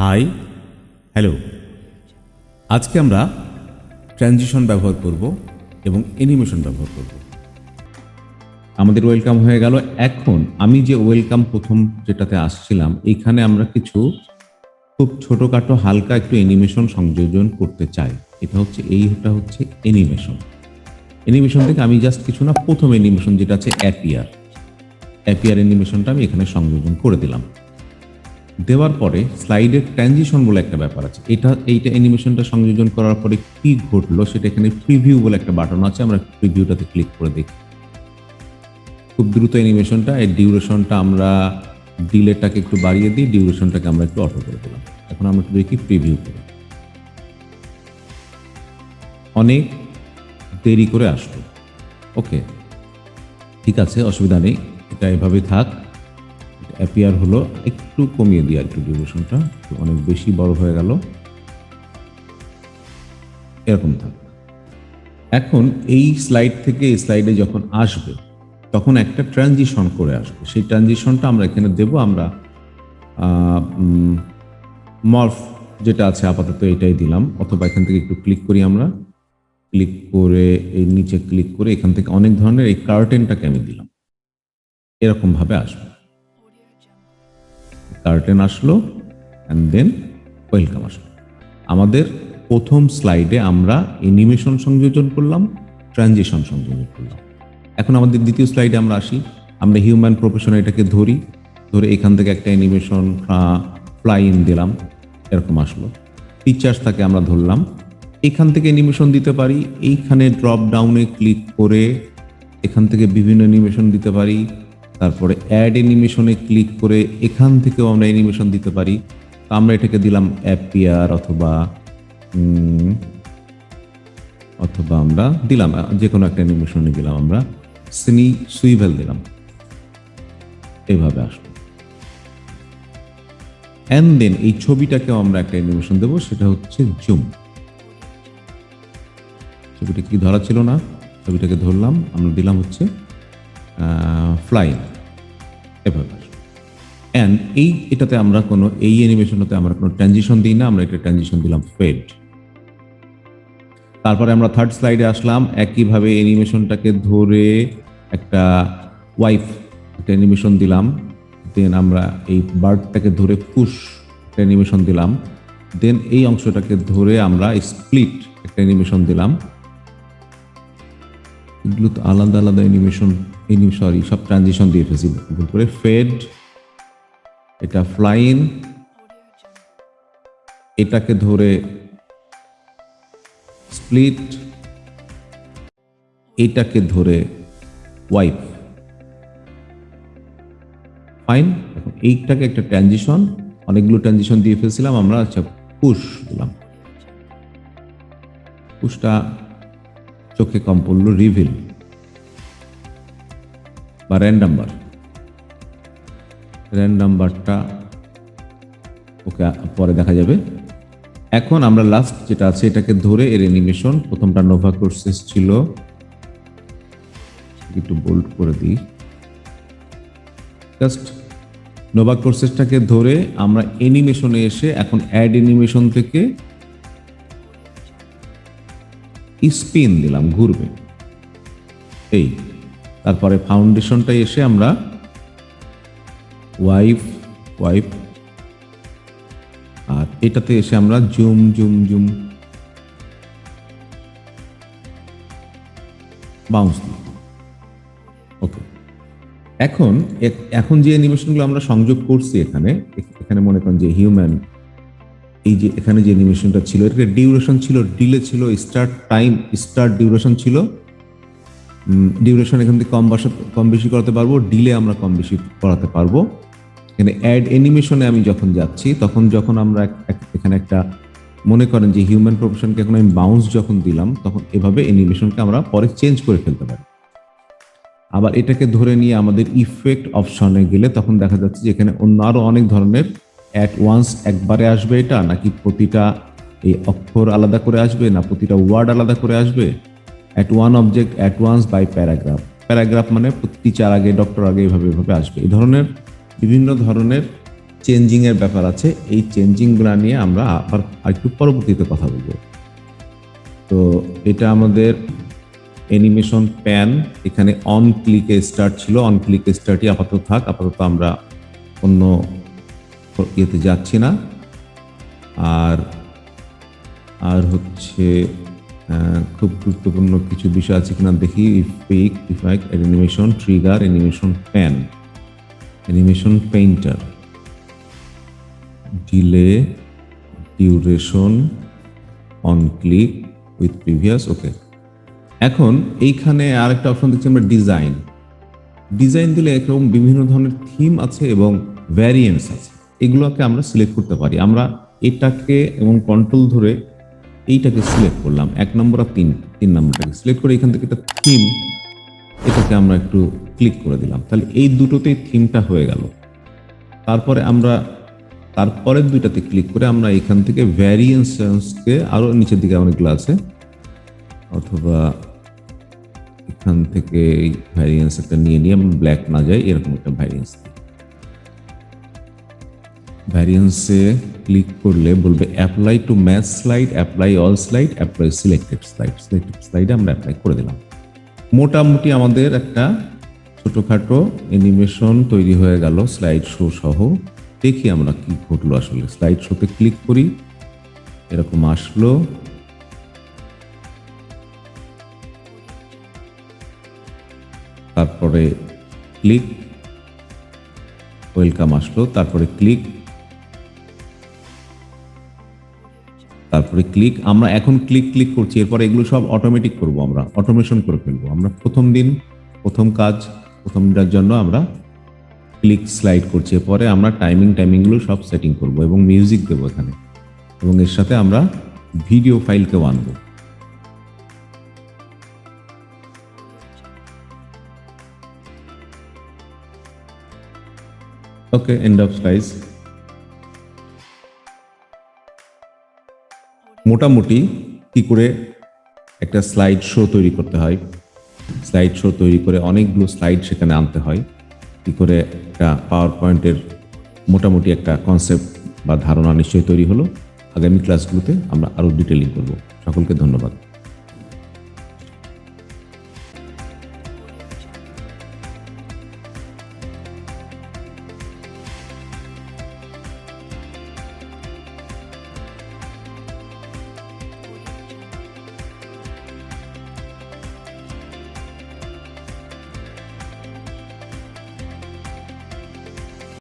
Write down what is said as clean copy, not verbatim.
High, hello. আজকে আমরা transition ব্যবহার করব এবং অ্যানিমেশন ব্যবহার করব। আমাদের ওয়েলকাম হয়ে গেল। এখন আমি যে ওয়েলকাম প্রথম যেটাতে আসছিলাম, এইখানে আমরা কিছু খুব ছোটোখাটো হালকা একটু অ্যানিমেশন সংযোজন করতে চাই। এটা হচ্ছে অ্যানিমেশন। অ্যানিমেশন থেকে আমি জাস্ট কিছু না, প্রথম অ্যানিমেশন যেটা আছে অ্যাপিয়ার অ্যানিমেশনটা আমি এখানে সংযোজন করে দিলাম। দেওয়ার পরে স্লাইডের ট্রানজিশন বলে একটা ব্যাপার আছে। এইটা অ্যানিমেশনটা সংযোজন করার পরে কি ঘটলো সেটা এখানে প্রিভিউ বলে একটা বাটন আছে। আমরা প্রিভিউটাতে ক্লিক করে দেখি। খুব দ্রুত অ্যানিমেশনটা, এর ডিউরেশনটা আমরা ডিলেটাকে একটু বাড়িয়ে দিই, ডিউরেশনটাকে আমরা একটু অটো করে দিলাম। এখন আমরা একটু দেখি প্রিভিউ করে। অনেক দেরি করে আসলো। ওকে, ঠিক আছে, অসুবিধা নেই, এটা এভাবেই থাক। অ্যাপিয়ার হলো, একটু কমিয়ে দিই, একটু ডিউরেশনটা অনেক বেশি বড় হয়ে গেল, এরকম থাক। এখন এই স্লাইড থেকে এই স্লাইডে যখন আসবে তখন একটা ট্রানজিশন করে আসবে। সেই ট্রানজিশনটা আমরা এখানে দেব। আমরা মর্ফ যেটা আছে আপাতত এটাই দিলাম, অথবা এখান থেকে একটু ক্লিক করি। আমরা ক্লিক করে এই নিচে ক্লিক করে এখান থেকে অনেক ধরনের এই কার্টেনটাকে আমি দিলাম, এরকম ভাবে আসবে। কার্টেন আসলো অ্যান্ড দেন ওয়েলকাম আসলো। আমাদের প্রথম স্লাইডে আমরা অ্যানিমেশন সংযোজন করলাম, ট্রানজিশন সংযোজন করলাম। এখন আমাদের দ্বিতীয় স্লাইডে আমরা আসি। আমরা হিউম্যান প্রফেশন এটাকে ধরে এখান থেকে একটা অ্যানিমেশন ফ্লাই ইন দিলাম, এরকম আসলো। টিচার্স তাকে আমরা ধরলাম, এখান থেকে অ্যানিমেশন দিতে পারি। এইখানে ড্রপ ডাউনে ক্লিক করে এখান থেকে বিভিন্ন অ্যানিমেশন দিতে পারি। তারপরে অ্যাড অ্যানিমেশনে ক্লিক করে এখান থেকেও আমরা অ্যানিমেশন দিতে পারি। তো আমরা এটাকে দিলাম অ্যাপিয়ার, অথবা আমরা দিলাম যে কোনো একটা অ্যানিমেশনে দিলাম, আমরা সুইভেল দিলাম, এভাবে আসলো। অ্যান্ড দেন এই ছবিটাকেও আমরা একটা অ্যানিমেশন দেবো, সেটা হচ্ছে জুম। ছবিটা কি ধরা ছিল না, ছবিটাকে ধরলাম, আমরা দিলাম হচ্ছে ফ্লাইং, এভাবে। অ্যান্ড এটাতে আমরা এই অ্যানিমেশনটাতে আমরা কোনো ট্রানজিশন দিই না, আমরা এটা ট্রানজিশন দিলাম ফেড। তারপরে আমরা থার্ড স্লাইডে আসলাম, একইভাবে অ্যানিমেশনটাকে ধরে একটা ওয়াইফ একটা অ্যানিমেশন দিলাম। দেন আমরা এই বার্ডটাকে ধরে পুশ একটা অ্যানিমেশন দিলাম। দেন এই অংশটাকে ধরে আমরা স্প্লিট একটা অ্যানিমেশন দিলাম। এগুলো তো আলাদা আলাদা অ্যানিমেশন, সব ট্রানজিশন দিয়ে ফেলছি ভুল করে। ফেড, এটা ফ্লাইন, এটাকে ধরে স্প্লিট, এটাকে ধরে ওয়াইপ। ফাইন। এখন এইটাকে একটা ট্রানজিশন, অনেকগুলো ট্রানজিশন দিয়ে ফেলছিলাম আমরা। আচ্ছা, পুশ দিলাম, পুশটা চোখে কম পড়লো। রিভিল বা র্যান্ডম বারটা ওকে পরে দেখা যাবে। এখন আমরা লাস্ট যেটা আছে এটাকে ধরে এর অ্যানিমেশন, প্রথমটা নোভা কোর্সেস ছিল, একটু বোল্ড করে দিই। জাস্ট নোভা কোর্সেসটাকে ধরে আমরা অ্যানিমেশনে এসে এখন অ্যাড অ্যানিমেশন থেকে স্পিন দিলাম, ঘুরবে এই। তারপরে ফাউন্ডেশনটা এসে আমরা ওয়াইপ, আর এটাতে এসে আমরা জুম বাউন্স দিই। ওকে, এখন যে অ্যানিমেশনগুলো আমরা সংযোগ করছি এখানে মনে করেন যে হিউম্যান, এই যে এখানে যে অ্যানিমেশনটা ছিল এটাকে ডিউরেশন ছিল, ডিলে ছিল, স্টার্ট ডিউরেশন ছিল। ডিউরেশন এখান থেকে কম বেশি করাতে পারবো, ডিলে আমরা কম বেশি করাতে পারবো। এখানে অ্যাড অ্যানিমেশনে আমি যখন যাচ্ছি যখন আমরা এখানে একটা মনে করেন যে হিউম্যান প্রফেশনকে এখন আমি বাউন্স যখন দিলাম, তখন এভাবে অ্যানিমেশনকে আমরা পরে চেঞ্জ করে ফেলতে পারি। আবার এটাকে ধরে নিয়ে আমাদের ইফেক্ট অপশনে গেলে তখন দেখা যাচ্ছে যে এখানে অন্য আরো অনেক ধরনের অ্যাট ওয়ান্স একবারে আসবে এটা, নাকি প্রতিটা এই অক্ষর আলাদা করে আসবে, না প্রতিটা ওয়ার্ড আলাদা করে আসবে। At one object, at once, by paragraph মানে টিচার আগে, ডক্টর আগে, এভাবে আসবে। এই ধরনের বিভিন্ন ধরনের চেঞ্জিংয়ের ব্যাপার আছে, এই চেঞ্জিংগুলো নিয়ে আমরা আবার একটু পরবর্তীতে কথা বলবো। তো এটা আমাদের অ্যানিমেশন প্যান, এখানে অন ক্লিকে স্টার্ট ছিল, অন ক্লিকে স্টার্টই আপাতত থাক, আপাতত আমরা অন্য ইয়েতে যাচ্ছি না। আর আর হচ্ছে খুব গুরুত্বপূর্ণ কিছু বিষয় আছে কিনা দেখি। Effect, animation trigger, animation pane, animation painter, delay, duration, on click with previous. Okay, এখন এইখানে আরেকটা অপশন দেখছি আমরা, ডিজাইন। ডিজাইন দিলে এরকম বিভিন্ন ধরনের থিম আছে এবং ভ্যারিয়েন্টস আছে, এগুলোকে আমরা সিলেক্ট করতে পারি। আমরা এটাকে এবং কন্ট্রোল ধরে এইটাকে সিলেক্ট করলাম, 1 নম্বর আর 3 নম্বরটাকে সিলেক্ট করে এখান থেকে একটা থিম, এটাকে আমরা একটু ক্লিক করে দিলাম, তাহলে এই দুটোতেই থিমটা হয়ে গেল। তারপরে আমরা তারপরের দুইটাতে ক্লিক করে আমরা এখান থেকে ভ্যারিয়েন্সকে আরো নিচের দিকে অনেকগুলো আছে, অথবা এখান থেকে ভ্যারিয়েন্স একটা নিয়ে নিয়ে আমরা ব্ল্যাক না যাই, এরকম একটা ভ্যারিয়েন্স। ভ্যারিয়েন্সে ক্লিক করলে বলবে apply to match slide, apply all slide, apply selected slide. Selected স্লাইডে আমরা অ্যাপ্লাই করে দিলাম। মোটামুটি আমাদের একটা ছোটখাটো অ্যানিমেশন তৈরি হয়ে গেল স্লাইড শো সহ। দেখি আমরা কি ঘটলো আসলে। স্লাইড শোতে ক্লিক করি, এরকম আসলো। তারপরে ক্লিক, ওয়েলকাম আসলো। তারপরে ক্লিক, তারপরে ক্লিক। আমরা এখন ক্লিক করছি, এরপরে এগুলো সব অটোমেটিক করব, আমরা অটোমেশন করে ফেলবো। আমরা প্রথম দিনটার জন্য আমরা ক্লিক স্লাইড করছি, এরপরে আমরা টাইমিংগুলো সব সেটিং করব এবং মিউজিক দেবো এখানে, এবং এর সাথে আমরা ভিডিও ফাইলকেও আনবো। ওকে, এন্ড অফ স্লাইড। মোটামুটি কি করে একটা স্লাইড শো তৈরি করতে হয়, স্লাইড শো তৈরি করে অনেকগুলো স্লাইড সেখানে আনতে হয়, কি করে একটা পাওয়ার পয়েন্টের মোটামুটি একটা কনসেপ্ট বা ধারণা নিশ্চয়ই তৈরি হলো। আগামী ক্লাসগুলোতে আমরা আরো ডিটেইলিং করব। সকলকে ধন্যবাদ।